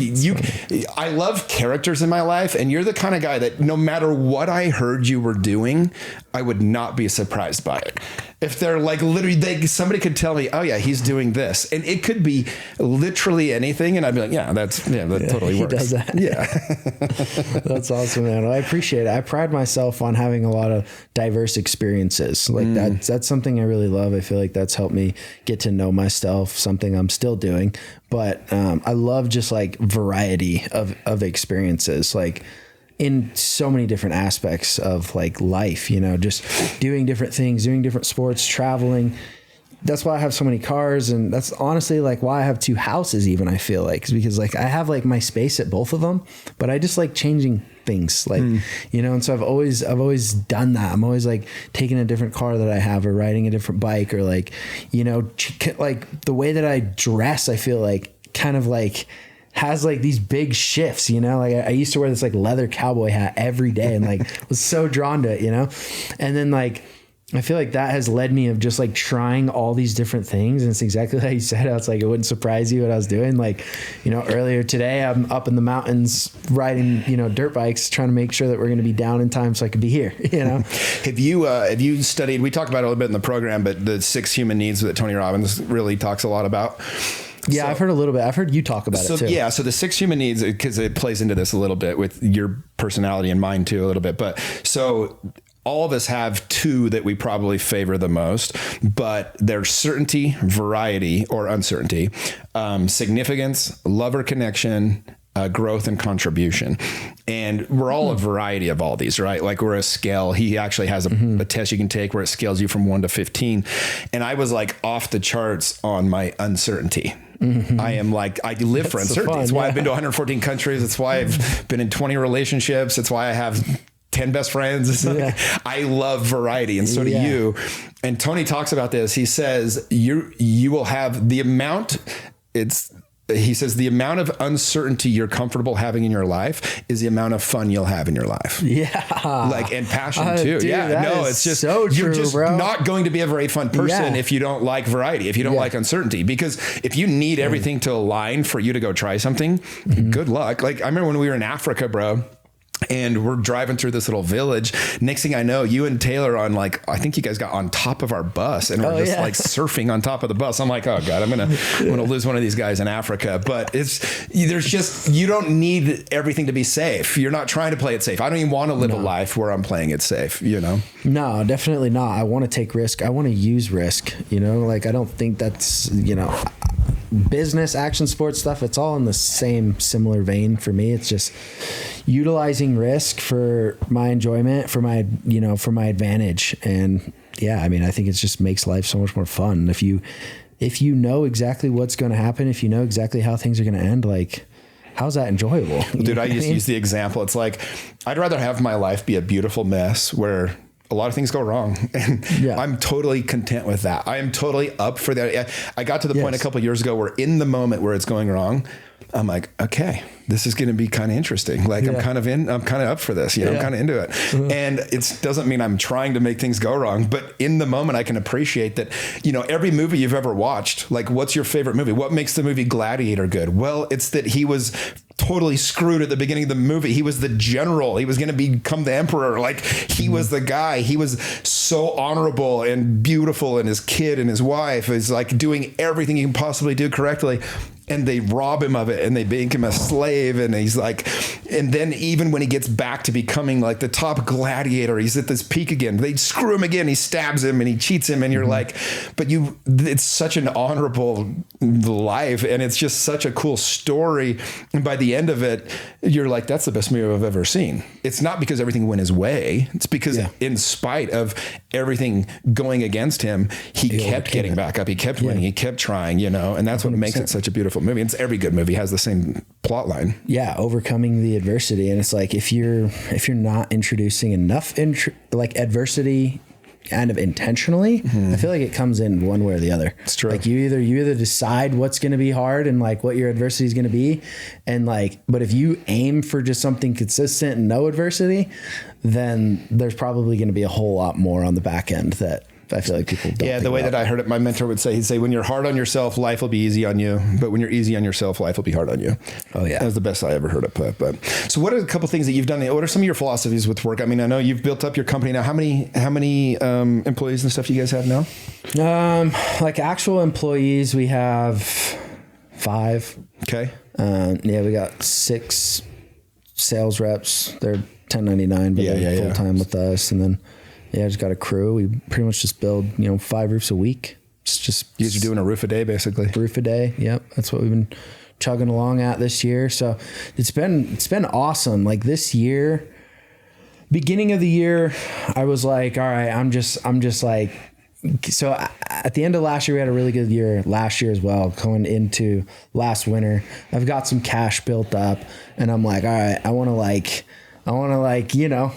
I love characters in my life, and you're the kind of guy that no matter what I heard you were doing, I would not be surprised by it. If they're like literally, somebody could tell me, oh yeah, he's doing this, and it could be literally anything, and I'd be like, that totally works. He does that. Yeah, that's awesome, man. Well, I appreciate it. I pride myself on having a lot of diverse experiences. Like that's something I really love. I feel like that's helped me get to know myself. Something I'm still doing, but I love just like variety of experiences. Like, in so many different aspects of like life, just doing different things, doing different sports, traveling. That's why I have so many cars. And that's honestly like why I have 2 houses even, I feel like, because like I have like my space at both of them, but I just like changing things like, and so I've always done that. I'm always like taking a different car that I have or riding a different bike or like, like the way that I dress, I feel like kind of like has like these big shifts, like I used to wear this like leather cowboy hat every day and like was so drawn to it, and then like I feel like that has led me of just like trying all these different things. And it's exactly how you said it. It's like, it wouldn't surprise you what I was doing. Like, earlier today I'm up in the mountains riding, dirt bikes, trying to make sure that we're going to be down in time so I could be here, Have you studied, we talked about it a little bit in the program, but the 6 human needs that Tony Robbins really talks a lot about. Yeah, I've heard a little bit. I've heard you talk about it too. Yeah, so the 6 human needs, because it plays into this a little bit with your personality and mine too a little bit. But so all of us have 2 that we probably favor the most, but they're certainty, variety, or uncertainty, significance, love or connection, growth and contribution. And we're all a variety of all these, right? Like we're a scale. He actually has a test you can take where it scales you from 1 to 15. And I was like off the charts on my uncertainty. I am like, I live for uncertainty. It's why I've been to 114 countries. It's why I've been in 20 relationships. It's why I have 10 best friends. I love variety, and so do you. And Tony talks about this. He says, you will have the amount, he says the amount of uncertainty you're comfortable having in your life is the amount of fun you'll have in your life. Yeah. Like, and passion too. Dude, it's just, so true, you're just not going to be a very fun person if you don't like variety, if you don't like uncertainty, because if you need everything to align for you to go try something, good luck. Like I remember when we were in Africa, bro, and we're driving through this little village. Next thing I know, you and Taylor on like, I think you guys got on top of our bus and we're just like surfing on top of the bus. I'm like, oh God, I'm going to lose one of these guys in Africa. But you don't need everything to be safe. You're not trying to play it safe. I don't even want to live a life where I'm playing it safe, No, definitely not. I want to take risk. I want to use risk, like, I don't think that's, business, action sports stuff. It's all in the same similar vein for me. It's just utilizing risk for my enjoyment, for my advantage. And I think it just makes life so much more fun. If you know exactly what's going to happen, if you know exactly how things are going to end, like, how's that enjoyable? Dude, I just use the example. It's like, I'd rather have my life be a beautiful mess where a lot of things go wrong, and I'm totally content with that. I am totally up for that. I got to the point a couple of years ago where in the moment where it's going wrong, I'm like, okay, this is going to be kind of interesting. Like I'm kind of up for this, I'm kind of into it. And it doesn't mean I'm trying to make things go wrong, but in the moment I can appreciate that, every movie you've ever watched, like what's your favorite movie? What makes the movie Gladiator good? Well, it's that he was totally screwed at the beginning of the movie. He was the general. He was going to become the emperor. Like he was the guy. He was so honorable and beautiful, and his kid and his wife is like doing everything he can possibly do correctly. And they rob him of it and they make him a slave. And he's like, and then even when he gets back to becoming like the top gladiator, he's at this peak again. They screw him again. He stabs him and he cheats him. And you're like, but it's such an honorable life. And it's just such a cool story. And by the end of it, you're like, that's the best movie I've ever seen. It's not because everything went his way. It's because in spite of everything going against him, he kept getting back up. He kept winning. He kept trying, and that's 100%. What makes it such a beautiful movie. It's every good movie has the same plot line. Yeah, overcoming the adversity. And it's like if you're not introducing enough adversity kind of intentionally, I feel like it comes in one way or the other. It's true. Like you either decide what's going to be hard and like what your adversity is going to be, and like, but if you aim for just something consistent and no adversity, then there's probably going to be a whole lot more on the back end that I feel like people don't. Yeah, the way that I heard it, my mentor would say, he'd say, when you're hard on yourself, life will be easy on you. But when you're easy on yourself, life will be hard on you. Oh, yeah. That was the best I ever heard it put. But so what are a couple things that you've done? What are some of your philosophies with work? I mean, I know you've built up your company now. How many employees and stuff do you guys have now? Like actual employees, we have 5. Okay. Yeah, we got 6 sales reps. They're 1099, but they're full time with us. And then, just got a crew. We pretty much just build, 5 roofs a week. It's just you guys are doing a roof a day, basically. Roof a day. Yep, that's what we've been chugging along at this year. So it's been awesome. Like this year, beginning of the year, I was like, all right, I'm just like. So at the end of last year, we had a really good year last year as well. Going into last winter, I've got some cash built up, and I'm like, all right, I want to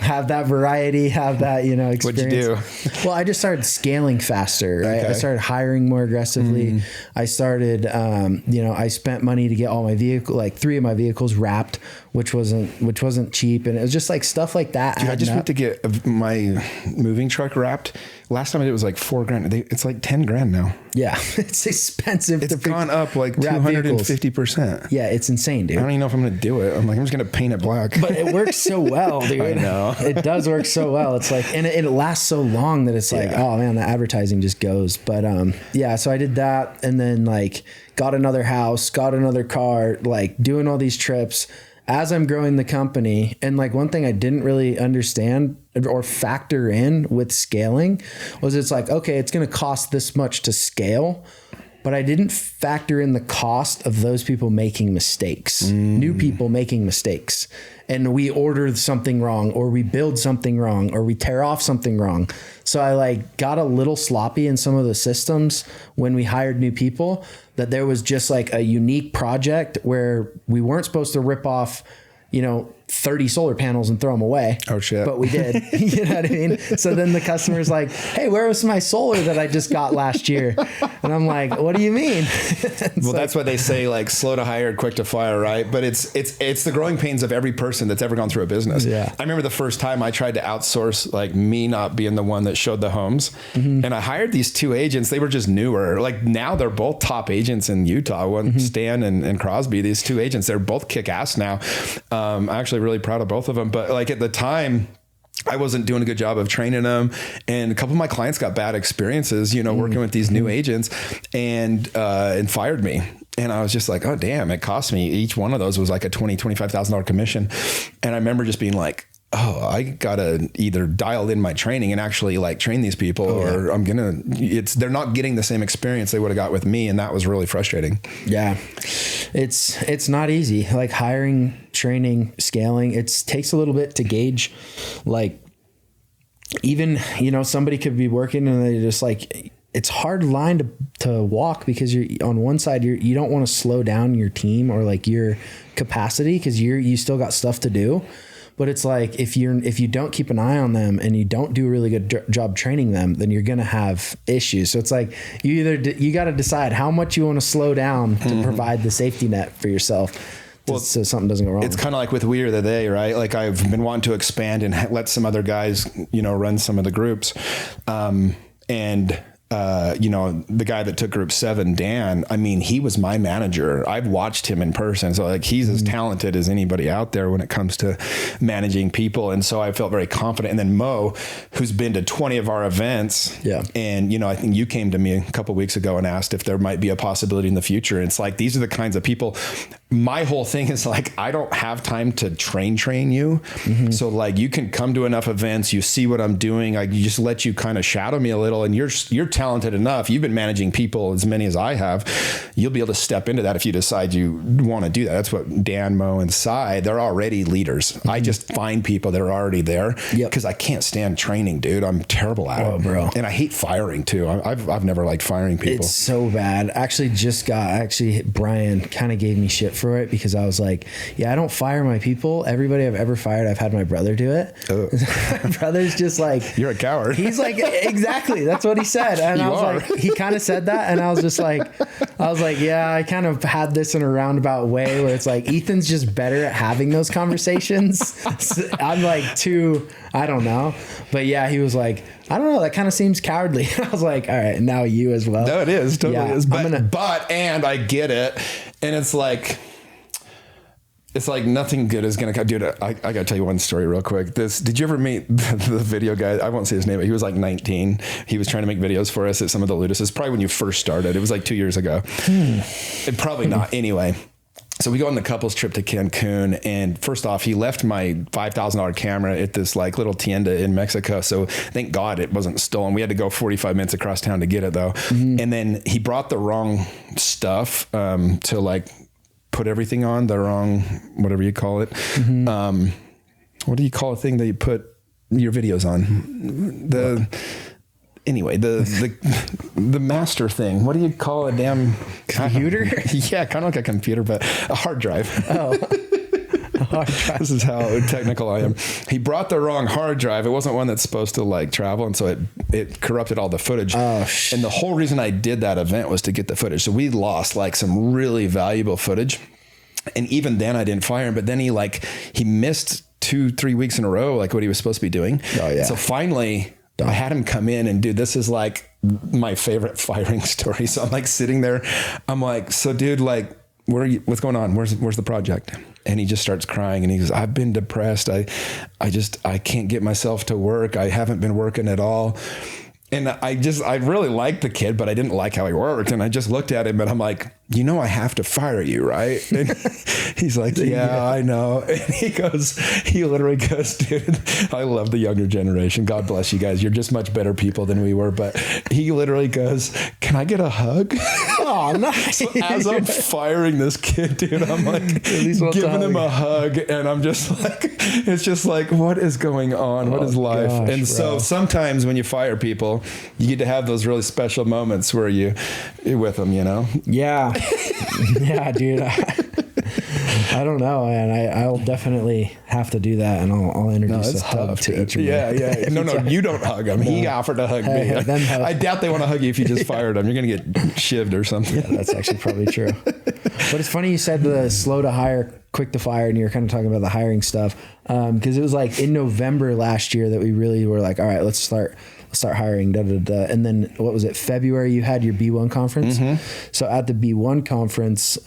have that variety, have that, experience. What'd you do? Well, I just started scaling faster, right? Okay. I started hiring more aggressively. I started, I spent money to get all my vehicle, like 3 of my vehicles wrapped, which wasn't cheap. And it was just like stuff like that. Dude, I just went to get my moving truck wrapped. Last time I did it was like $4,000. It's like $10,000 now. Yeah. It's expensive. It's gone up like 250%. Yeah. It's insane, dude. I don't even know if I'm going to do it. I'm just going to paint it black. But it works so well, dude. I know. It does work so well. It's like, and it lasts so long that it's like, oh man, the advertising just goes. But so I did that, and then like got another house, got another car, like doing all these trips as I'm growing the company. And like one thing I didn't really understand or factor in with scaling was it's like, okay, it's going to cost this much to scale, but I didn't factor in the cost of those people making mistakes, new people making mistakes. And we order something wrong, or we build something wrong, or we tear off something wrong. So I like got a little sloppy in some of the systems when we hired new people, that there was just like a unique project where we weren't supposed to rip off, 30 solar panels and throw them away. Oh shit. But we did. You know what I mean? So then the customer's like, hey, where was my solar that I just got last year? And I'm like, what do you mean? Well, that's why they say like slow to hire, quick to fire, right? But it's the growing pains of every person that's ever gone through a business. Yeah. I remember the first time I tried to outsource, like me not being the one that showed the homes. And I hired these 2 agents. They were just newer. Like now they're both top agents in Utah. One Stan and Crosby, these 2 agents, they're both kick ass now. Actually really proud of both of them. But like at the time, I wasn't doing a good job of training them, and a couple of my clients got bad experiences, working with these new agents, and fired me. And I was just like, oh damn, it cost me. Each one of those was like a $25,000 commission. And I remember just being like, oh, I gotta either dial in my training and actually like train these people, or they're not getting the same experience they would have got with me. And that was really frustrating. Yeah. It's not easy. Like hiring, training, scaling, it takes a little bit to gauge. Like even, somebody could be working and they just like, it's hard line to walk, because you're on one side, you don't want to slow down your team or like your capacity, because you still got stuff to do. But it's like, if you don't keep an eye on them and you don't do a really good job training them, then you're going to have issues. So it's like you got to decide how much you want to slow down to provide the safety net for yourself. So something doesn't go wrong. It's kind of like with We Are the They, right? Like I've been wanting to expand and let some other guys, run some of the groups. The guy that took group 7, Dan, I mean, he was my manager. I've watched him in person. So like, he's as talented as anybody out there when it comes to managing people. And so I felt very confident. And then Mo, who's been to 20 of our events. Yeah. And, I think you came to me a couple of weeks ago and asked if there might be a possibility in the future. And it's like, these are the kinds of people. My whole thing is like, I don't have time to train you. So like, you can come to enough events, you see what I'm doing. I just let you kind of shadow me a little, and you're talented enough. You've been managing people as many as I have. You'll be able to step into that if you decide you want to do that. That's what Dan, Mo, and Cy, they're already leaders. I just find people that are already there because I can't stand training, dude. I'm terrible at it, bro. And I hate firing too. I've never liked firing people. It's so bad. Actually, Brian kind of gave me shit for it, because I was like, I don't fire my people. Everybody I've ever fired, I've had my brother do it. My brother's just like, you're a coward. He's like, exactly. That's what he said. And I was like, he kind of said that. And I was just like, I was like, yeah, I kind of had this in a roundabout way where it's like, Ethan's just better at having those conversations. So I'm like I don't know. But yeah, he was like, I don't know, that kind of seems cowardly. I was like, all right, now you as well. No, it is. Totally is. But I get it. And it's like nothing good is going to come. Dude, I got to tell you one story real quick. Did you ever meet the video guy? I won't say his name, but he was like 19. He was trying to make videos for us at some of the Ludices, probably when you first started. It was like 2 years ago. Probably not. Anyway. So we go on the couples trip to Cancun, and first off, he left my $5,000 camera at this like little tienda in Mexico. So thank God it wasn't stolen. We had to go 45 minutes across town to get it though. And then he brought the wrong stuff to like put everything on, the wrong, whatever you call it. What do you call a thing that you put your videos on? Anyway, the master thing. What do you call a damn computer? Yeah, kind of like a computer, but a hard drive. Oh, a hard drive. This is how technical I am. He brought the wrong hard drive. It wasn't one that's supposed to like travel, and so it corrupted all the footage. And the whole reason I did that event was to get the footage. So we lost like some really valuable footage. And even then I didn't fire him, but then he missed 2-3 weeks in a row, like what he was supposed to be doing. Oh yeah. So finally I had him come in, and dude, this is like my favorite firing story. So I'm like sitting there, I'm like, so dude, like, where are you, what's going on? Where's the project? And he just starts crying, and he goes, I've been depressed. I can't get myself to work. I haven't been working at all. And I really liked the kid, but I didn't like how he worked. And I just looked at him and I'm like, I have to fire you, right? And he's like, yeah, I know. And he literally goes, dude, I love the younger generation. God bless you guys. You're just much better people than we were. But he literally goes, can I get a hug? Oh, nice. So as I'm firing this kid, dude, I'm like giving him a hug. And I'm just like, it's just like, what is going on? What is life? Gosh, and so sometimes when you fire people, you get to have those really special moments where you're with them, Yeah. Yeah, dude. I don't know, man. I'll definitely have to do that, and I'll introduce a hug to each of them. Yeah. No, you don't hug him. No. He offered to hug me. I doubt they want to hug you if you just fired him. You're going to get shivved or something. Yeah, that's actually probably true. But it's funny you said the slow to hire, quick to fire, and you're kind of talking about the hiring stuff. Because it was like in November last year that we really were like, all right, let's start hiring, And then what was it? February, you had your B1 conference. So at the B1 conference,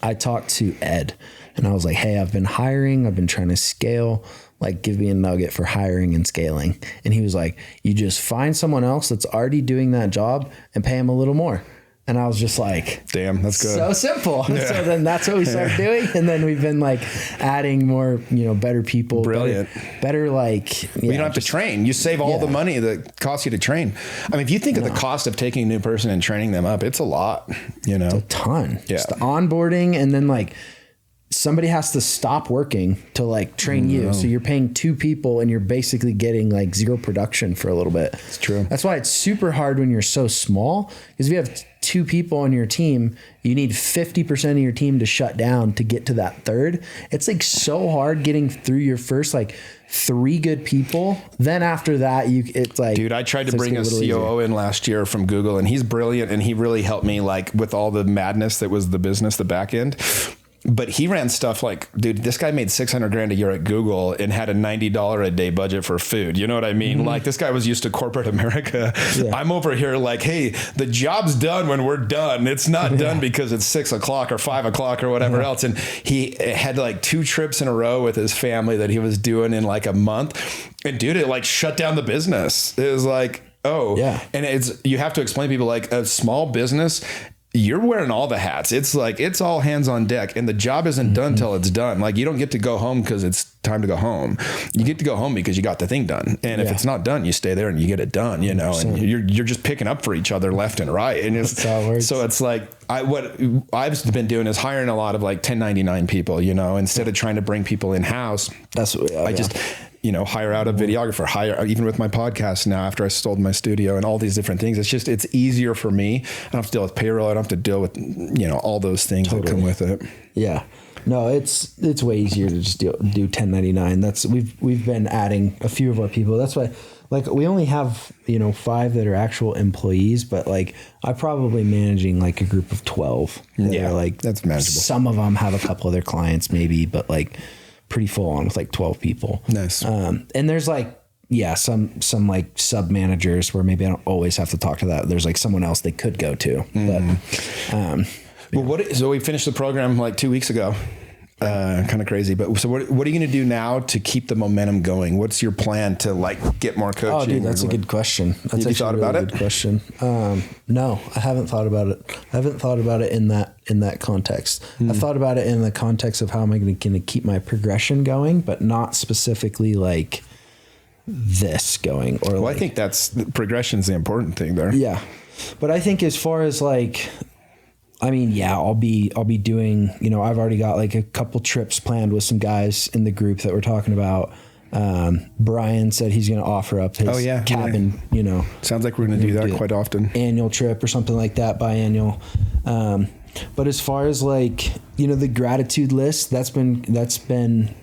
I talked to Ed, and I was like, hey, I've been hiring. I've been trying to scale. Like, give me a nugget for hiring and scaling. And he was like, you just find someone else that's already doing that job and pay him a little more. And I was just like, damn, that's good. So simple. Yeah. So then that's what we started doing. And then we've been like adding more, better people. Brilliant. Better like, you don't have to train. You save all the money that costs you to train. I mean, if you think of the cost of taking a new person and training them up, it's a lot, It's a ton. Yeah. Just the onboarding, and then like somebody has to stop working to like train you. So you're paying 2 people and you're basically getting like 0 production for a little bit. It's true. That's why it's super hard when you're so small, because if you have 2 people on your team, you need 50% of your team to shut down to get to that third. It's like so hard getting through your first like 3 good people. Then after that, it's like, dude, I tried to bring a COO in last year from Google, and he's brilliant. And he really helped me like with all the madness that was the business, the back end. But he ran stuff like, dude, this guy made $600,000 a year at Google and had a $90 a day budget for food. You know what I mean? Like, this guy was used to corporate America. Yeah. I'm over here like, hey, the job's done when we're done. It's not done because it's 6 o'clock or 5 o'clock or whatever else. And he had like 2 trips in a row with his family that he was doing in like a month. And dude, it like shut down the business. It was like, oh, yeah. And you have to explain to people like a small business, you're wearing all the hats. It's like, it's all hands on deck, and the job isn't done till it's done. Like, you don't get to go home because it's time to go home. You get to go home because you got the thing done. And if it's not done, you stay there and you get it done, and you're just picking up for each other left and right. And that's how it works. So it's like, what I've been doing is hiring a lot of like 1099 people, instead of trying to bring people in house. That's what I just hire out a videographer, even with my podcast now, after I sold my studio and all these different things, it's easier for me. I don't have to deal with payroll. I don't have to deal with, all those things that come with it. Yeah. No, it's way easier to just do 1099. We've been adding a few of our people. That's why, like, we only have 5 that are actual employees, but like I'm probably managing like a group of 12. Like that's manageable. Some of them have a couple of their clients maybe, but like pretty full on with like 12 people. Nice. And there's like some like sub managers where maybe I don't always have to talk to that. There's like someone else they could go to. But so we finished the program like 2 weeks ago. Kind of crazy, but so what are you going to do now to keep the momentum going? What's your plan to like get more coaching? Oh, dude, that's a good question. That's Have you thought about it? Good question. No, I haven't thought about it. I haven't thought about it in that context. I've thought about it in the context of how am I going to keep my progression going, but not specifically like this going. Or I think progression's the important thing there. Yeah, but I think as far as like. I mean, yeah, I'll be doing, I've already got like a couple trips planned with some guys in the group that we're talking about. Brian said he's going to offer up his cabin, Sounds like we're going to do that quite often. Annual trip or something like that, biannual. But as far as like, the gratitude list, that's been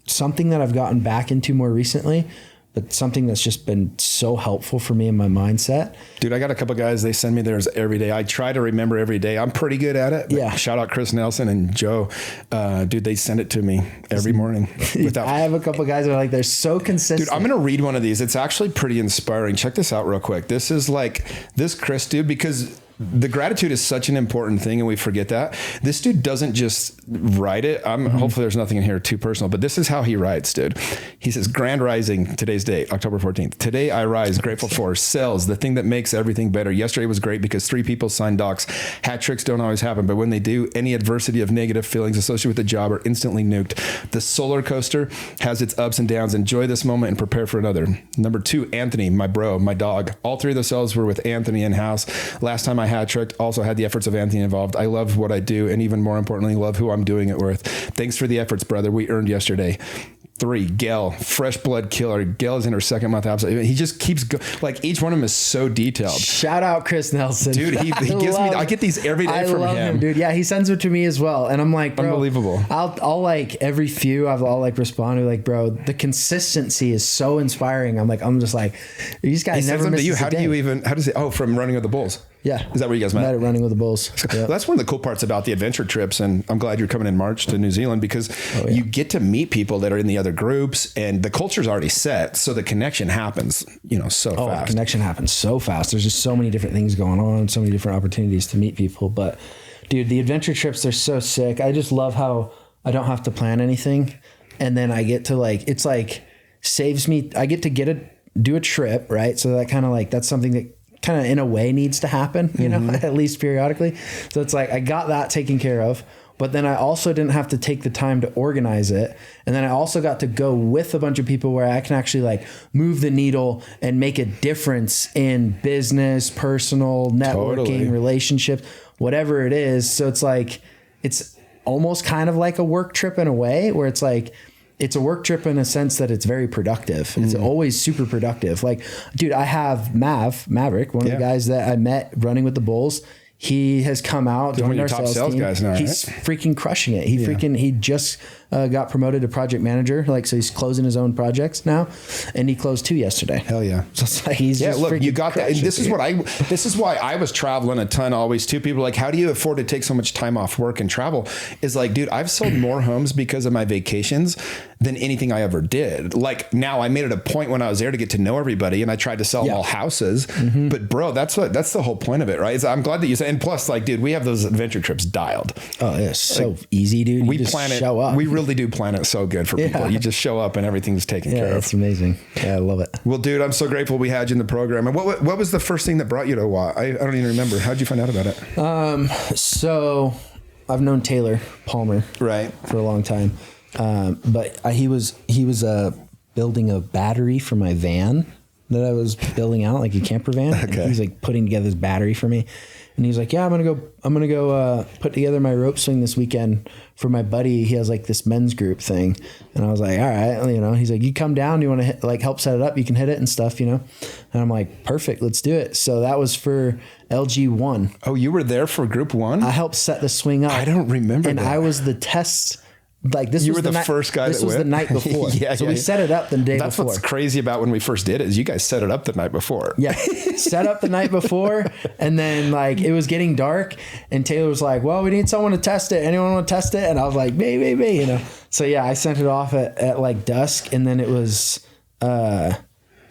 something that I've gotten back into more recently. But something that's just been so helpful for me in my mindset. Dude, I got a couple of guys, they send me theirs every day. I try to remember every day. I'm pretty good at it. Yeah. Shout out Chris Nelson and Joe. Dude, they send it to me every morning. I have a couple of guys that are like, they're so consistent. Dude, I'm going to read one of these. It's actually pretty inspiring. Check this out real quick. This is like this Chris dude, because the gratitude is such an important thing and we forget that. This dude doesn't just write it. Hopefully there's nothing in here too personal, but this is how he writes, dude. He says, Grand Rising, today's date, October 14th. Today I rise grateful for sales, the thing that makes everything better. Yesterday was great because 3 people signed docs. Hat tricks don't always happen, but when they do, any adversity of negative feelings associated with the job are instantly nuked. The solar coaster has its ups and downs. Enjoy this moment and prepare for another. Number 2, Anthony, my bro, my dog. All 3 of those cells were with Anthony in-house. Last time I hat tricked, also had the efforts of Anthony involved. I love what I do, and even more importantly, love who I'm doing it with. Thanks for the efforts, brother. We earned yesterday. 3, Gail, fresh blood killer. Gail is in her 2nd month. Absolutely. He just keeps like each one of them is so detailed. Shout out Chris Nelson. Dude, he gives me, I get these every day from him. Dude. Yeah, he sends it to me as well. And I'm like, bro, unbelievable. I'll like every few, I'll like respond to like, bro, the consistency is so inspiring. I'm just like, these guys never miss a day. How does it, from Running with the Bulls? Yeah. Is that where you guys met? Met at Running with the Bulls. Yep. Well, that's one of the cool parts about the adventure trips. And I'm glad you're coming in March to New Zealand because you get to meet people that are in the other groups and the culture's already set. So the connection happens, so fast. The connection happens so fast. There's just so many different things going on, so many different opportunities to meet people. But dude, the adventure trips, they're so sick. I just love how I don't have to plan anything. And then I get to like, it's like saves me. I get to do a trip, right? So that kind of like, that's something that kind of in a way needs to happen, at least periodically. So it's like, I got that taken care of, but then I also didn't have to take the time to organize it. And then I also got to go with a bunch of people where I can actually like move the needle and make a difference in business, personal, networking, relationships, whatever it is. So it's like, it's almost kind of like a work trip in a way where it's like, it's a work trip in a sense that it's very productive. It's always super productive. Like, dude, I have Maverick, one of the guys that I met running with the Bulls. He has come out doing our sales team. Guys now, he's freaking crushing it. He just got promoted to project manager. So he's closing his own projects now, and he closed 2 yesterday. Hell yeah! So it's like he's look, you got that. And this is why I was traveling a ton always too. People are like, how do you afford to take so much time off work and travel? Is like, dude, I've sold more homes because of my vacations than anything I ever did. Like now I made it a point when I was there to get to know everybody, and I tried to sell all houses. But bro, that's the whole point of it, right? I'm glad that you said. And plus, like, dude, we have those adventure trips dialed. Oh, yeah, so easy, dude. We plan it. Show up. We really do plan it so good for people. You just show up and everything's taken care of. That's amazing. Yeah, I love it. Well, dude, I'm so grateful we had you in the program. And what was the first thing that brought you to Hawaii? I don't even remember. How'd you find out about it? So I've known Taylor Palmer for a long time. But he was building a battery for my van that I was building out, like a camper van. Okay. And he's like putting together this battery for me. And he's like, yeah, I'm going to go put together my rope swing this weekend for my buddy. He has like this men's group thing. And I was like, all right, he's like, you come down, you want to like help set it up, you can hit it and stuff, And I'm like, perfect, let's do it. So that was for LG1. Oh, you were there for group 1? I helped set the swing up. I don't remember and that. I was the test. Like this, you was were the first guy. This was the night before. So we set it up the day before. That's what's crazy about when we first did it is you guys set it up the night before. Yeah, set up the night before, and then like it was getting dark, and Taylor was like, "Well, we need someone to test it. Anyone want to test it?" And I was like, "Me." So yeah, I sent it off at like dusk, and then it was.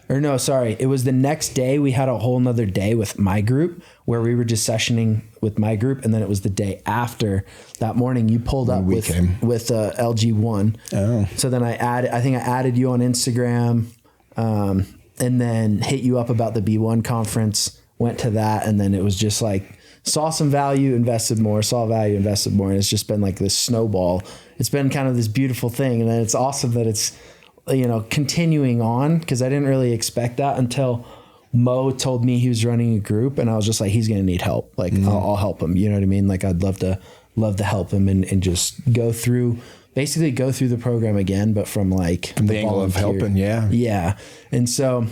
It was the next day. We had a whole nother day with my group where we were just sessioning with my group. And then it was the day after that morning you pulled up with LG1. Oh. So then I added you on Instagram, and then hit you up about the B1 conference, went to that. And then it was just like, saw some value, invested more, saw value, invested more. And it's just been like this snowball. It's been kind of this beautiful thing. And then it's awesome that it's, continuing on, because I didn't really expect that until Mo told me he was running a group, and I was just like, he's going to need help. Like I'll help him. You know what I mean? Like I'd love to help him and just go through the program again, but from the angle of helping. Yeah. Yeah. And so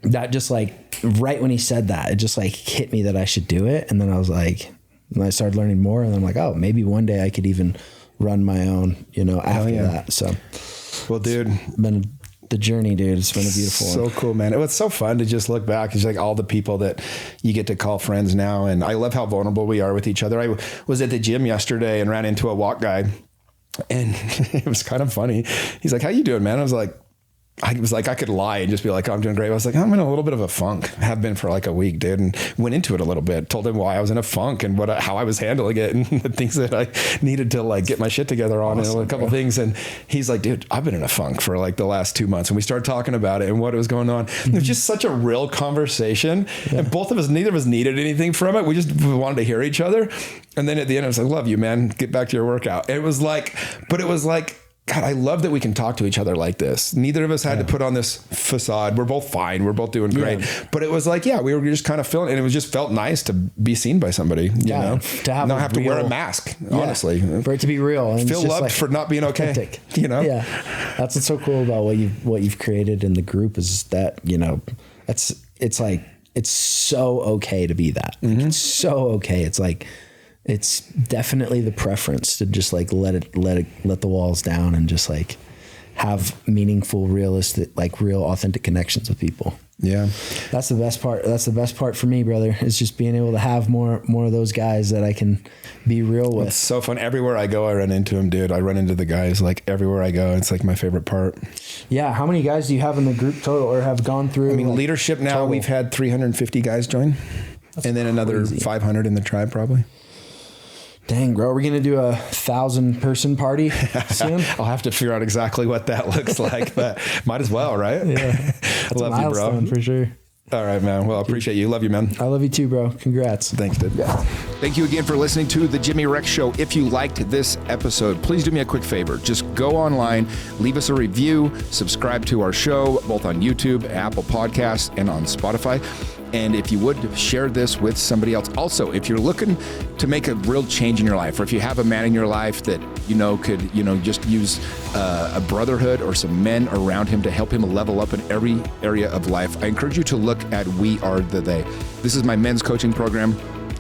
that just like right when he said that, it just like hit me that I should do it. And then I was like, and I started learning more, and I'm like, oh, maybe one day I could even run my own, after that. So. Well, dude, it's been the journey, dude. It's been a beautiful one. So cool, man. It was so fun to just look back. It's like all the people that you get to call friends now. And I love how vulnerable we are with each other. I was at the gym yesterday and ran into a walk guy, and it was kind of funny. He's like, how you doing, man? I was like, I could lie and just be like, oh, I'm doing great. I was like, I'm in a little bit of a funk. I have been for like a week, dude, and went into it a little bit. Told him why I was in a funk and how I was handling it and the things that I needed to like get my shit together on, and a couple things. And he's like, dude, I've been in a funk for like the last 2 months. And we started talking about it and what was going on. Mm-hmm. It was just such a real conversation. Yeah. And neither of us needed anything from it. We just wanted to hear each other. And then at the end, I was like, love you, man. Get back to your workout. It was like, God, I love that we can talk to each other like this. Neither of us had to put on this facade. We're both fine. We're both doing great. Yeah. But it was like, we were just kind of feeling, and it just felt nice to be seen by somebody, you know, to have to wear a mask, honestly. For it to be real. And feel loved for not being okay. Authentic. Yeah. That's what's so cool about what you've created in the group is that, it's so okay to be that. Mm-hmm. It's so okay. It's like, it's definitely the preference to just like let the walls down and just like have meaningful, realistic, like real authentic connections with people. Yeah. That's the best part. That's the best part for me, brother. It's just being able to have more of those guys that I can be real with. It's so fun. Everywhere I go, I run into them, dude. I run into the guys like everywhere I go. It's like my favorite part. Yeah. How many guys do you have in the group total or have gone through? I mean, leadership now, total? We've had 350 guys join. That's and then another 500 in the tribe probably. Dang, bro, we're going to do a 1,000-person party soon? I'll have to figure out exactly what that looks like, but might as well, right? Yeah. That's love a milestone, you, bro. For sure. All right, man. Well, I appreciate you. Love you, man. I love you too, bro. Congrats. Thanks, dude. Yeah. Thank you again for listening to The Jimmy Rex Show. If you liked this episode, please do me a quick favor. Just go online, leave us a review, subscribe to our show, both on YouTube, Apple Podcasts, and on Spotify. And if you would, share this with somebody else. Also, if you're looking to make a real change in your life, or if you have a man in your life that, could, just use a brotherhood or some men around him to help him level up in every area of life, I encourage you to look at We Are the They. This is my men's coaching program.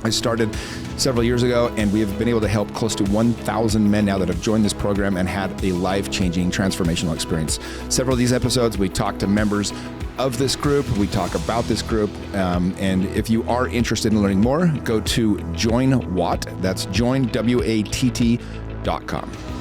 I started several years ago, and we have been able to help close to 1,000 men now that have joined this program and had a life-changing, transformational experience. Several of these episodes, we talk to members of this group. We talk about this group. And if you are interested in learning more, go to joinwatt. That's joinwatt.com.